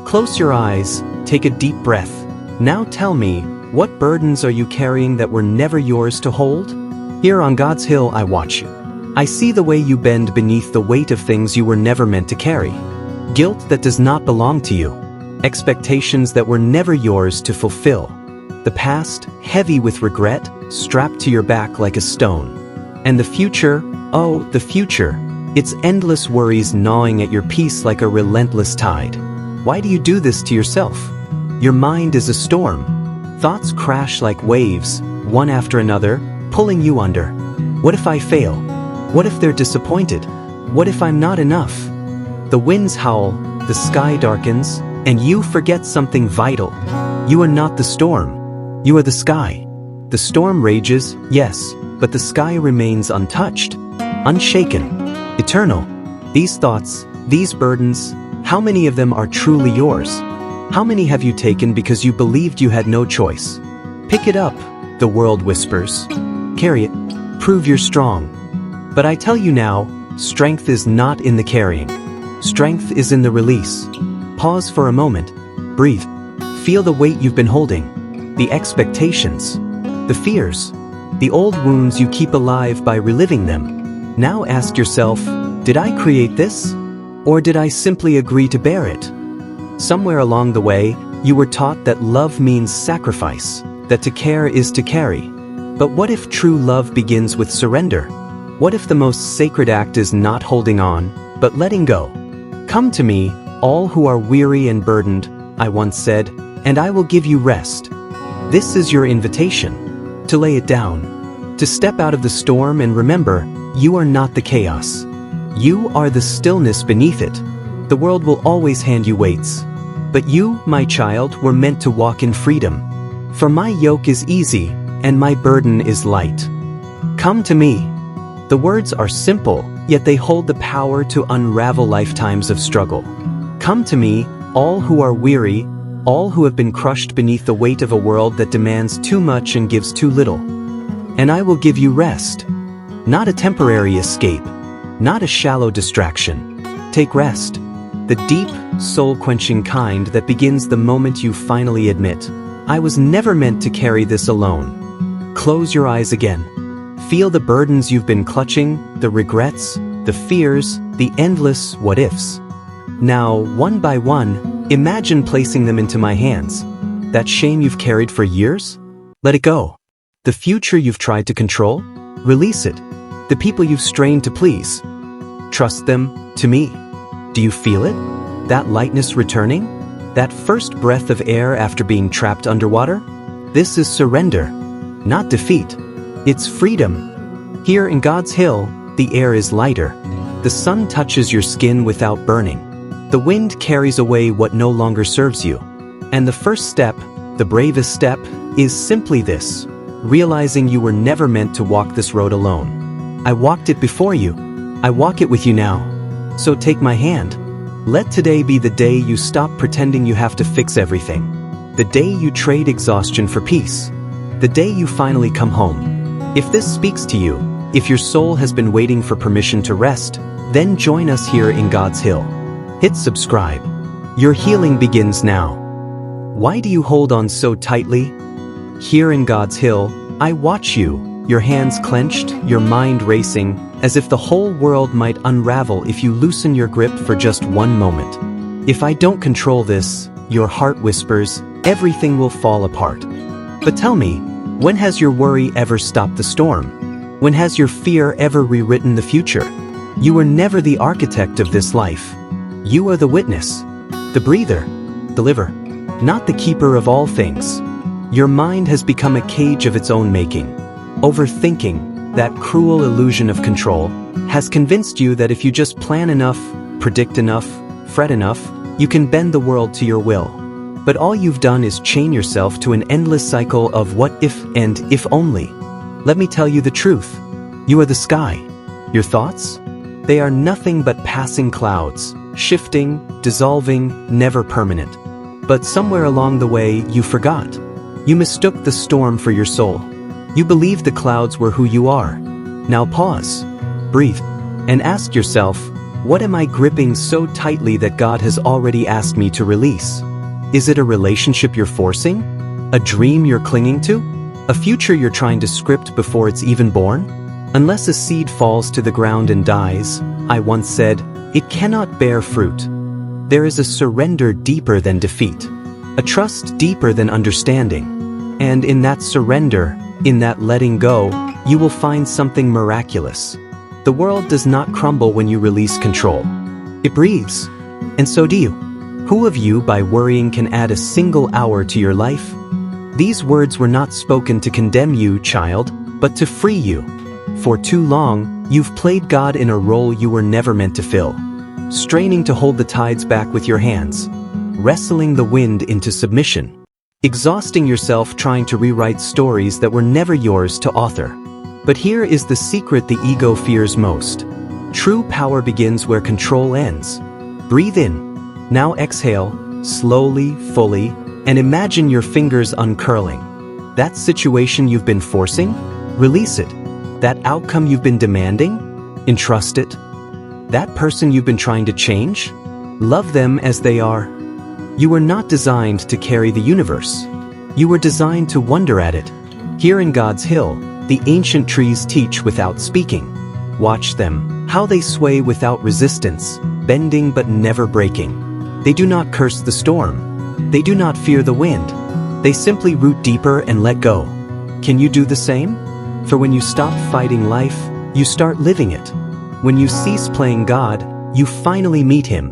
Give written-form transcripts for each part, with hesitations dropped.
Close your eyes, take a deep breath. Now tell me, what burdens are you carrying that were never yours to hold? Here on God's hill I watch you. I see the way you bend beneath the weight of things you were never meant to carry. Guilt that does not belong to you. Expectations that were never yours to fulfill. The past, heavy with regret, strapped to your back like a stone. And the future, oh, the future. Its endless worries gnawing at your peace like a relentless tide. Why do you do this to yourself? Your mind is a storm. Thoughts crash like waves, one after another, pulling you under. What if I fail? What if they're disappointed? What if I'm not enough? The winds howl, the sky darkens, and you forget something vital. You are not the storm. You are the sky. The storm rages, yes, but the sky remains untouched, unshaken, eternal. These thoughts, these burdens, how many of them are truly yours? How many have you taken because you believed you had no choice? Pick it up, the world whispers. Carry it. Prove you're strong. But I tell you now, strength is not in the carrying. Strength is in the release. Pause for a moment. Breathe. Feel the weight you've been holding. The expectations. The fears. The old wounds you keep alive by reliving them. Now ask yourself, did I create this? Or did I simply agree to bear it? Somewhere along the way, you were taught that love means sacrifice, that to care is to carry. But what if true love begins with surrender? What if the most sacred act is not holding on, but letting go? Come to me, all who are weary and burdened, I once said, and I will give you rest. This is your invitation, to lay it down, to step out of the storm and remember, you are not the chaos. You are the stillness beneath it. The world will always hand you weights. But you, my child, were meant to walk in freedom. For my yoke is easy, and my burden is light. Come to me. The words are simple, yet they hold the power to unravel lifetimes of struggle. Come to me, all who are weary, all who have been crushed beneath the weight of a world that demands too much and gives too little. And I will give you rest. Not a temporary escape, not a shallow distraction. Take rest. The deep, soul-quenching kind that begins the moment you finally admit, I was never meant to carry this alone. Close your eyes again. Feel the burdens you've been clutching, the regrets, the fears, the endless what-ifs. Now, one by one, imagine placing them into my hands. That shame you've carried for years? Let it go. The future you've tried to control? Release it. The people you've strained to please? Trust them to me. Do you feel it? That lightness returning? That first breath of air after being trapped underwater? This is surrender, not defeat. It's freedom. Here in God's hill, the air is lighter. The sun touches your skin without burning. The wind carries away what no longer serves you. And the first step, the bravest step, is simply this: realizing you were never meant to walk this road alone. I walked it before you. I walk it with you now. So take my hand. Let today be the day you stop pretending you have to fix everything. The day you trade exhaustion for peace. The day you finally come home. If this speaks to you, if your soul has been waiting for permission to rest, then join us here in God's Hill. Hit subscribe. Your healing begins now. Why do you hold on so tightly? Here in God's Hill, I watch you, your hands clenched, your mind racing, as if the whole world might unravel if you loosen your grip for just one moment. If I don't control this, your heart whispers, everything will fall apart. But tell me, when has your worry ever stopped the storm? When has your fear ever rewritten the future? You were never the architect of this life. You are the witness, the breather, the liver, not the keeper of all things. Your mind has become a cage of its own making. Overthinking, that cruel illusion of control, has convinced you that if you just plan enough, predict enough, fret enough, you can bend the world to your will. But all you've done is chain yourself to an endless cycle of what if and if only. Let me tell you the truth. You are the sky. Your thoughts? They are nothing but passing clouds, shifting, dissolving, never permanent. But somewhere along the way, you forgot. You mistook the storm for your soul. You believed the clouds were who you are. Now pause, breathe, and ask yourself, What am I gripping so tightly that God has already asked me to release? Is it a relationship you're forcing? A dream you're clinging to? A future you're trying to script before it's even born? Unless a seed falls to the ground and dies, I once said, it cannot bear fruit. There is a surrender deeper than defeat, a trust deeper than understanding. And in that surrender, in that letting go, you will find something miraculous. The world does not crumble when you release control. It breathes. And so do you. Who of you, by worrying, can add a single hour to your life? These words were not spoken to condemn you, child, but to free you. For too long, you've played God in a role you were never meant to fill. Straining to hold the tides back with your hands, wrestling the wind into submission, exhausting yourself trying to rewrite stories that were never yours to author. But here is the secret the ego fears most. True power begins where control ends. Breathe in. Now exhale, slowly, fully, and imagine your fingers uncurling. That situation you've been forcing? Release it. That outcome you've been demanding? Entrust it. That person you've been trying to change? Love them as they are. You were not designed to carry the universe. You were designed to wonder at it. Here in God's hill, the ancient trees teach without speaking. Watch them, how they sway without resistance, bending but never breaking. They do not curse the storm. They do not fear the wind. They simply root deeper and let go. Can you do the same? For when you stop fighting life, you start living it. When you cease playing God, you finally meet Him.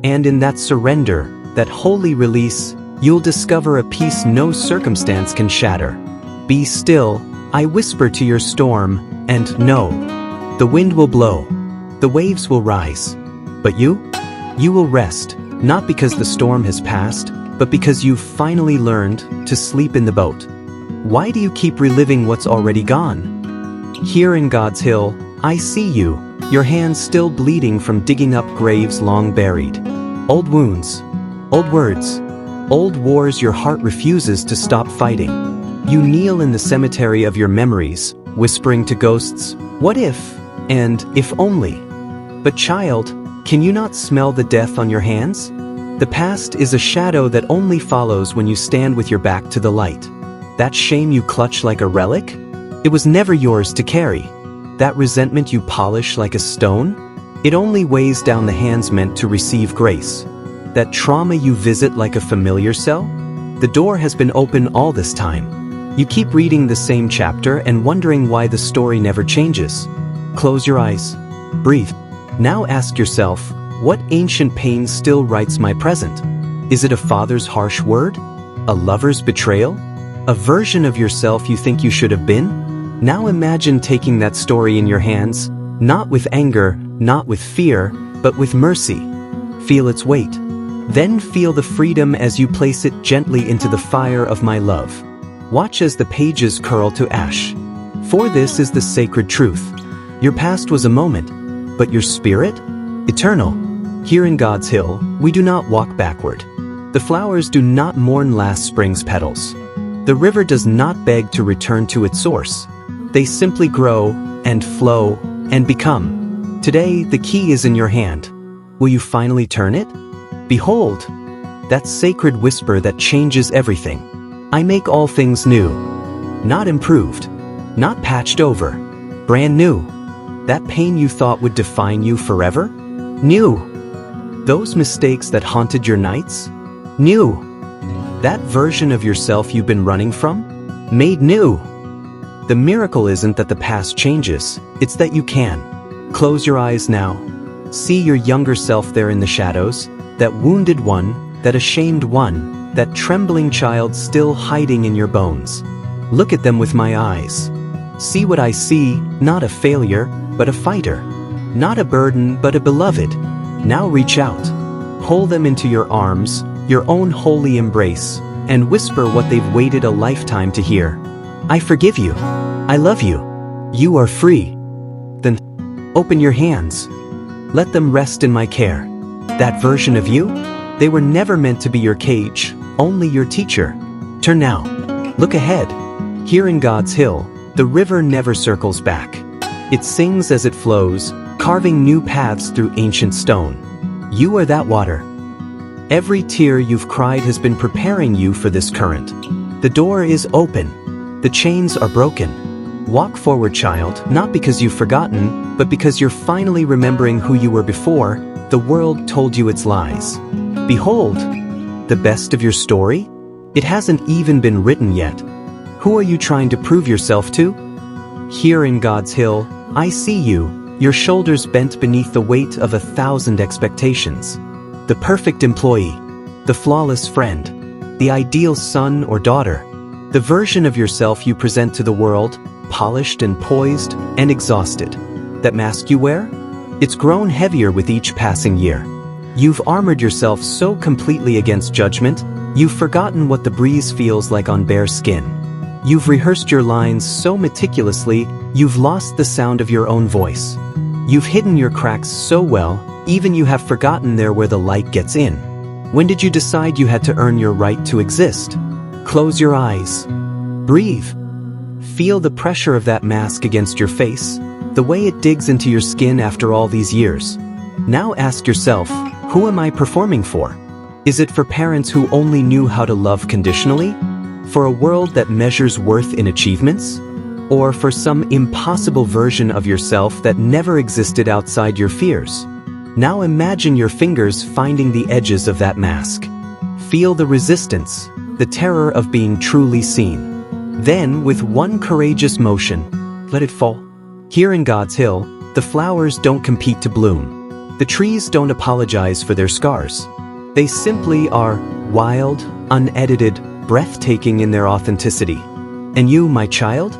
And in that surrender, that holy release, you'll discover a peace no circumstance can shatter. Be still, I whisper to your storm, and know. The wind will blow. The waves will rise. But you will rest, not because the storm has passed, but because you've finally learned to sleep in the boat. Why do you keep reliving what's already gone? Here in God's hill, I see you, your hands still bleeding from digging up graves long buried. Old wounds, old words, old wars your heart refuses to stop fighting. You kneel in the cemetery of your memories, whispering to ghosts, what if, and if only. But child, can you not smell the death on your hands? The past is a shadow that only follows when you stand with your back to the light. That shame you clutch like a relic? It was never yours to carry. That resentment you polish like a stone? It only weighs down the hands meant to receive grace. That trauma you visit like a familiar cell? The door has been open all this time. You keep reading the same chapter and wondering why the story never changes. Close your eyes. Breathe. Now ask yourself, what ancient pain still writes my present? Is it a father's harsh word? A lover's betrayal? A version of yourself you think you should have been? Now imagine taking that story in your hands, not with anger, not with fear, but with mercy. Feel its weight. Then feel the freedom as you place it gently into the fire of my love. Watch as the pages curl to ash. For this is the sacred truth. Your past was a moment, but your spirit? Eternal. Here in God's hill, we do not walk backward. The flowers do not mourn last spring's petals. The river does not beg to return to its source. They simply grow and flow and become. Today, the key is in your hand. Will you finally turn it? Behold, that sacred whisper that changes everything. I make all things new. Not improved, not patched over, brand new. That pain you thought would define you forever? New. Those mistakes that haunted your nights? New. That version of yourself you've been running from? Made new. The miracle isn't that the past changes, it's that you can. Close your eyes now. See your younger self there in the shadows, that wounded one, that ashamed one, that trembling child still hiding in your bones. Look at them with my eyes. See what I see, not a failure, but a fighter. Not a burden, but a beloved. Now reach out. Hold them into your arms, your own holy embrace, and whisper what they've waited a lifetime to hear. I forgive you. I love you. You are free. Then open your hands. Let them rest in my care. That version of you? They were never meant to be your cage, only your teacher. Turn now. Look ahead. Here in God's hill, the river never circles back. It sings as it flows, carving new paths through ancient stone. You are that water. Every tear you've cried has been preparing you for this current. The door is open. The chains are broken. Walk forward, child, not because you've forgotten, but because you're finally remembering who you were before the world told you its lies. Behold, the best of your story? It hasn't even been written yet. Who are you trying to prove yourself to? Here in God's hill, I see you, your shoulders bent beneath the weight of 1,000 expectations. The perfect employee, the flawless friend, the ideal son or daughter, the version of yourself you present to the world, polished and poised and exhausted. That mask you wear? It's grown heavier with each passing year. You've armored yourself so completely against judgment, you've forgotten what the breeze feels like on bare skin. You've rehearsed your lines so meticulously, you've lost the sound of your own voice. You've hidden your cracks so well, even you have forgotten they're where the light gets in. When did you decide you had to earn your right to exist? Close your eyes. Breathe. Feel the pressure of that mask against your face, the way it digs into your skin after all these years. Now ask yourself, who am I performing for? Is it for parents who only knew how to love conditionally? For a world that measures worth in achievements? Or for some impossible version of yourself that never existed outside your fears? Now imagine your fingers finding the edges of that mask. Feel the resistance, the terror of being truly seen. Then, with one courageous motion, let it fall. Here in God's hill, the flowers don't compete to bloom. The trees don't apologize for their scars. They simply are wild, unedited, breathtaking in their authenticity. And you, my child?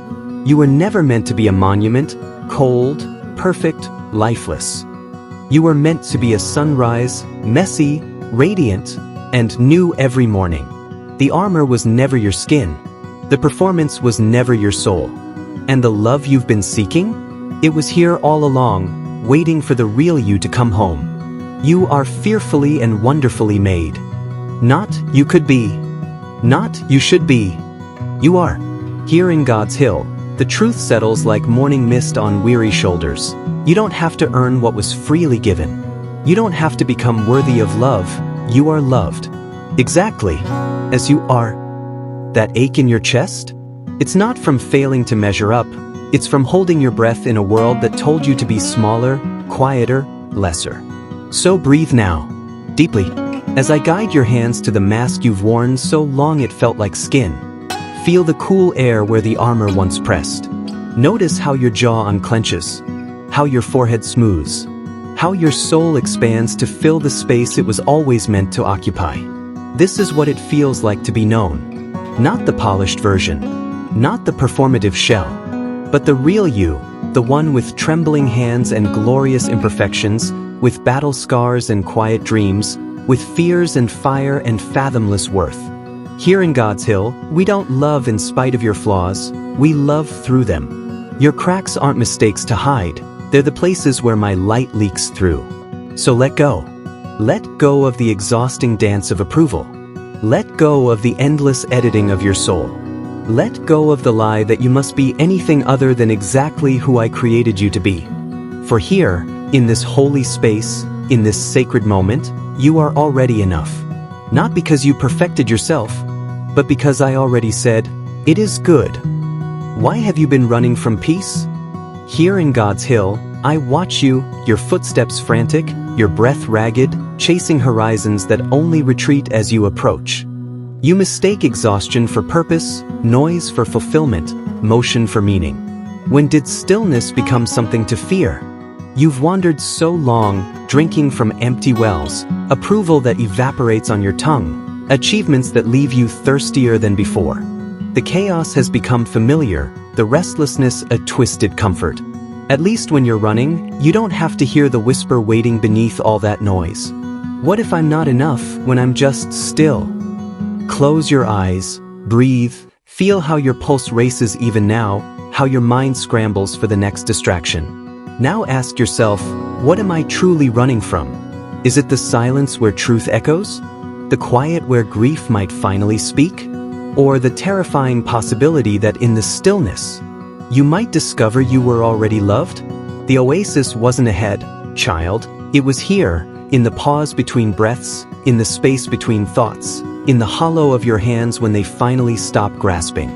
You were never meant to be a monument, cold, perfect, lifeless. You were meant to be a sunrise, messy, radiant, and new every morning. The armor was never your skin. The performance was never your soul. And the love you've been seeking? It was here all along, waiting for the real you to come home. You are fearfully and wonderfully made. Not you could be. Not you should be. You are. Here in God's hill, the truth settles like morning mist on weary shoulders. You don't have to earn what was freely given. You don't have to become worthy of love. You are loved. Exactly as you are. That ache in your chest? It's not from failing to measure up. It's from holding your breath in a world that told you to be smaller, quieter, lesser. So breathe now, deeply, as I guide your hands to the mask you've worn so long it felt like skin. Feel the cool air where the armor once pressed. Notice how your jaw unclenches, how your forehead smooths, how your soul expands to fill the space it was always meant to occupy. This is what it feels like to be known. Not the polished version, not the performative shell, but the real you, the one with trembling hands and glorious imperfections, with battle scars and quiet dreams, with fears and fire and fathomless worth. Here in God's hill, we don't love in spite of your flaws, we love through them. Your cracks aren't mistakes to hide, they're the places where my light leaks through. So let go. Let go of the exhausting dance of approval. Let go of the endless editing of your soul. Let go of the lie that you must be anything other than exactly who I created you to be. For here, in this holy space, in this sacred moment, you are already enough. Not because you perfected yourself, but because I already said, it is good. Why have you been running from peace? Here in God's hill, I watch you, your footsteps frantic, your breath ragged, chasing horizons that only retreat as you approach. You mistake exhaustion for purpose, noise for fulfillment, motion for meaning. When did stillness become something to fear? You've wandered so long, drinking from empty wells, approval that evaporates on your tongue, achievements that leave you thirstier than before. The chaos has become familiar, the restlessness a twisted comfort. At least when you're running, you don't have to hear the whisper waiting beneath all that noise. What if I'm not enough when I'm just still? Close your eyes, breathe, feel how your pulse races even now, how your mind scrambles for the next distraction. Now ask yourself, what am I truly running from? Is it the silence where truth echoes? The quiet where grief might finally speak? Or the terrifying possibility that in the stillness, You might discover you were already loved. The oasis wasn't ahead, child. It was here, in the pause between breaths, in the space between thoughts, in the hollow of your hands when they finally stop grasping.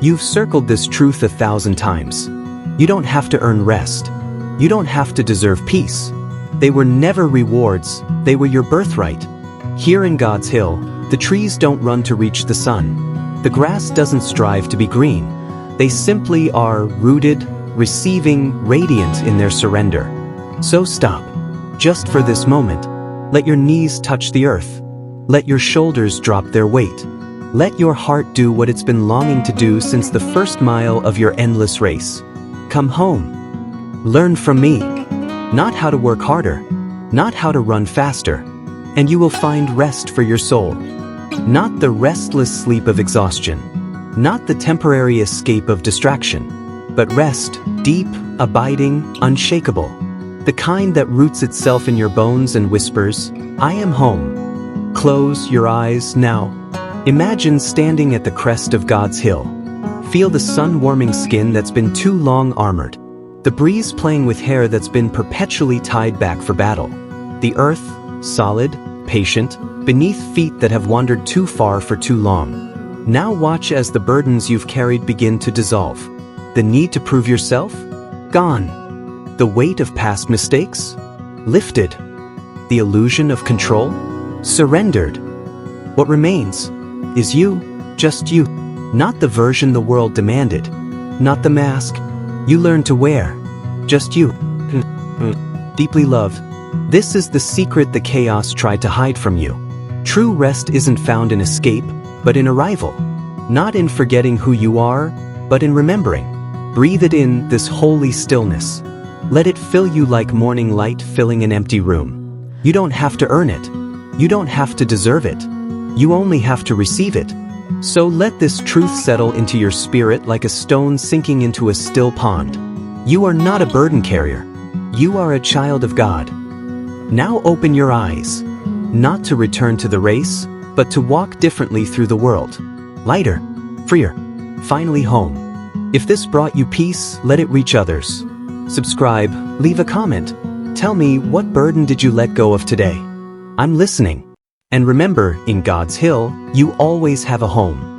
You've circled this truth 1,000 times. You don't have to earn rest. You don't have to deserve peace. They were never rewards, they were your birthright. Here in God's hill, the trees don't run to reach the sun. The grass doesn't strive to be green. They simply are rooted, receiving, radiant in their surrender. So stop. Just for this moment, let your knees touch the earth. Let your shoulders drop their weight. Let your heart do what it's been longing to do since the first mile of your endless race. Come home. Learn from me. Not how to work harder, not how to run faster, and you will find rest for your soul. Not the restless sleep of exhaustion, not the temporary escape of distraction, but rest, deep, abiding, unshakable. The kind that roots itself in your bones and whispers, I am home. Close your eyes now. Imagine standing at the crest of God's hill. Feel the sun-warming skin that's been too long armored. The breeze playing with hair that's been perpetually tied back for battle. The earth, solid, patient, beneath feet that have wandered too far for too long. Now watch as the burdens you've carried begin to dissolve. The need to prove yourself? Gone. The weight of past mistakes? Lifted. The illusion of control? Surrendered. What remains is you, just you. Not the version the world demanded. Not the mask you learned to wear. Just you. Deeply loved. This is the secret the chaos tried to hide from you. True rest isn't found in escape, but in arrival. Not in forgetting who you are, but in remembering. Breathe it in, this holy stillness. Let it fill you like morning light filling an empty room. You don't have to earn it. You don't have to deserve it. You only have to receive it. So let this truth settle into your spirit like a stone sinking into a still pond. You are not a burden carrier. You are a child of God. Now open your eyes, not to return to the race, but to walk differently through the world. Lighter, freer, finally home. If this brought you peace, let it reach others. Subscribe, leave a comment. Tell me, what burden did you let go of today? I'm listening. And remember, in God's hill, you always have a home.